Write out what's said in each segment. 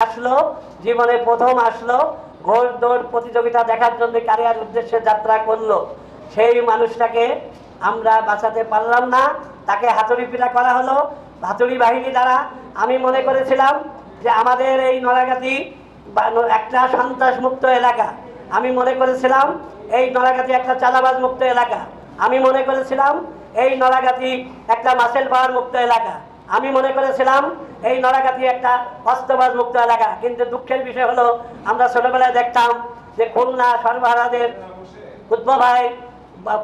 আসলো, জীবনে প্রথম আসলো, ঘোড় দৌড় প্রতিযোগিতা দেখার জন্য কারিয়ার উদ্দেশ্যে যাত্রা করলো। সেই মানুষটাকে আমরা বাঁচাতে পারলাম না, তাকে হাতুড়ি পিটা করা হলো হাতুড়ি বাহিনী দ্বারা। আমি মনে করেছিলাম যে আমাদের এই নড়াগাতি একটা সন্ত্রাস মুক্ত এলাকা, আমি মনে করেছিলাম এই নড়াগাতি একটা চাঁদাবাজ মুক্ত এলাকা, আমি মনে করেছিলাম এই নড়াগাতি একটা মাছের পাহাড় মুক্ত এলাকা, আমি মনে করেছিলাম এই নড়াগাতি একটা অস্ত্রবাজ মুক্ত এলাকা। কিন্তু দুঃখের বিষয় হলো, আমরা ছোটবেলায় দেখতাম যে খুলনা সর্বহারাদের উদ্ভব হয়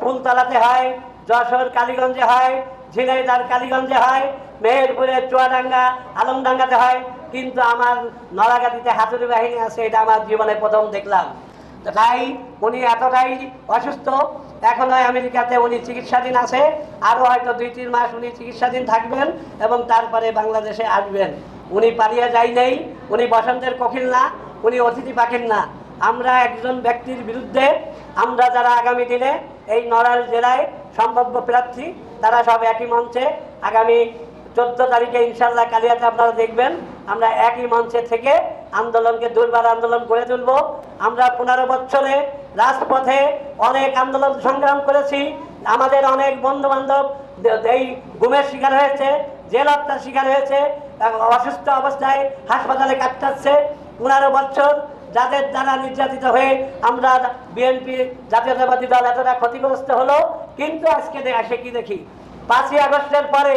ফুলতলাতে হয়, যশোর কালীগঞ্জে হয়, ঝিনাইদহ কালীগঞ্জে হয়, মেহেরপুরে চুয়াডাঙ্গা আলমডাঙ্গাতে হয়, কিন্তু আমার নড়াগাতিতে হাতুড়ি বাহিনী আছে, এটা আমার জীবনে প্রথম দেখলাম। তাই উনি এতটাই অসুস্থ, এখনো আমেরিকাতে উনি চিকিৎসাধীন আছে, আরও হয়তো 2-3 মাস উনি চিকিৎসাধীন থাকবেন এবং তারপরে বাংলাদেশে আসবেন। উনি পালিয়ে যাই নেই, উনি বসন্তের কোকিল না, উনি অতিথি পাখির না। আমরা একজন ব্যক্তির বিরুদ্ধে, আমরা যারা আগামী দিনে এই নড়াইল জেলায় সম্ভাব্য প্রার্থী, তারা সব একই মঞ্চে আগামী 14 তারিখে ইনশাল্লাহ কালিয়াতে আপনারা দেখবেন, আমরা একই মঞ্চে থেকে আন্দোলনকে দুর্বার আন্দোলন করে তুলব। আমরা 15 বছরে রাজপথে অনেক আন্দোলন সংগ্রাম করেছি, আমাদের অনেক বন্ধু বান্ধব এই গুমের শিকার হয়েছে, জেল হত্যার শিকার হয়েছে, অসুস্থ অবস্থায় হাসপাতালে কাটাচ্ছে। 15 বছর যাদের দ্বারা নির্যাতিত হয়ে আমরা বিএনপি জাতীয়তাবাদী দল এতটা ক্ষতিগ্রস্ত হলো, কিন্তু আজকে আসে কি দেখি, 5ই আগস্টের পরে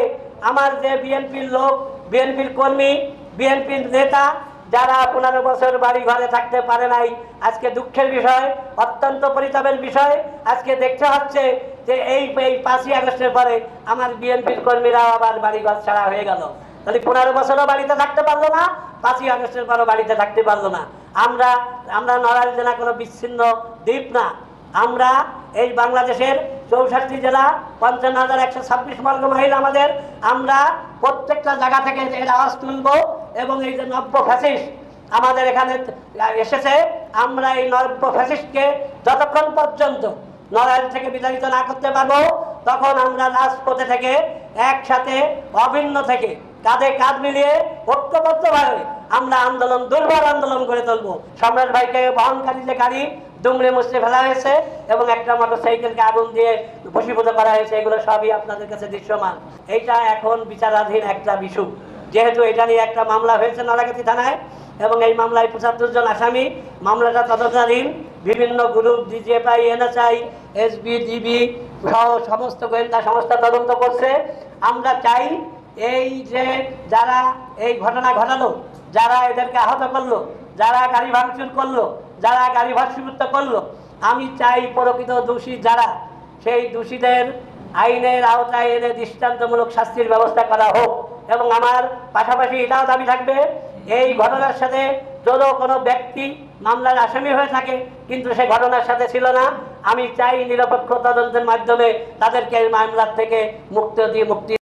আমার যে বিএনপির লোক, বিএনপির কর্মী, বিএনপির নেতা যারা 15 বছর বাড়ি ঘরে থাকতে পারে নাই, আজকে দুঃখের বিষয়, অত্যন্ত পরিতাপের বিষয়, আজকে দেখতে হচ্ছে যে এই 5ই আগস্টের পরে আমার বিএনপির কর্মীরাও আবার বাড়িঘর ছাড়া হয়ে গেল। তাহলে 15 বছরও বাড়িতে থাকতে পারলো না, 5ই আগস্টের পরও বাড়িতে থাকতে পারলো না। আমরা নড়াইল জেলা কোনো বিচ্ছিন্ন দ্বীপ না, আমরা এই বাংলাদেশের 64 জেলা 55,126 বর্গ মাইল আমাদের, আমরা প্রত্যেকটা জায়গা থেকে এর আওয়াজ তুলব এবং এই যে নব্য ফ্যাসিস্ট আমাদের এখানে এসেছে, আমরা এই নব্য ফ্যাসিস্টকে যতক্ষণ পর্যন্ত নড়াইল থেকে বিতাড়িত না করতে পারবো, তখন আমরা রাজপথে থেকে একসাথে অভিন্ন থেকে কাঁধে কাঁধ মিলিয়ে ঐক্যবদ্ধভাবে আমরা আন্দোলন দুর্বার আন্দোলন করে তুলবো। সম্রাট ভাইকে বহনকারী যে গাড়ি দুমড়ে মুচড়ে ফেলা হয়েছে এবং একটা মোটরসাইকেলকে আগুন দিয়ে ভস্মীভূত করা হয়েছে, এগুলো সবই আপনাদের কাছে দৃশ্যমান। এইটা এখন বিচারাধীন একটা ইস্যু, যেহেতু এটা নিয়ে একটা মামলা হয়েছে নড়াগাতি থানায় এবং এই মামলায় 75 জন আসামি, মামলাটা তদন্তাধীন। বিভিন্ন group, DGFI, NSI, SB, DB সহ সমস্ত গোয়েন্দা সংস্থা তদন্ত করছে। আমরা চাই এই যে যারা এই ঘটনা ঘটালো, যারা এদেরকে আহত করলো, যারা গাড়ি ভাঙচুর করলো, যারা গাড়ি ভস্মীভূত করলো, আমি চাই প্রকৃত দোষী যারা, সেই দোষীদের আইনের আওতায় এনে দৃষ্টান্তমূলক শাস্তির ব্যবস্থা করা হোক। এবং আমার পাশাপাশি এটাও দাবি থাকবে, এই ঘটনার সাথে যদি কোনো ব্যক্তি মামলার আসামি হয়ে থাকে কিন্তু সে ঘটনার সাথে ছিল না, আমি চাই নিরপেক্ষ তদন্তের মাধ্যমে তাদেরকে মামলার থেকে মুক্তি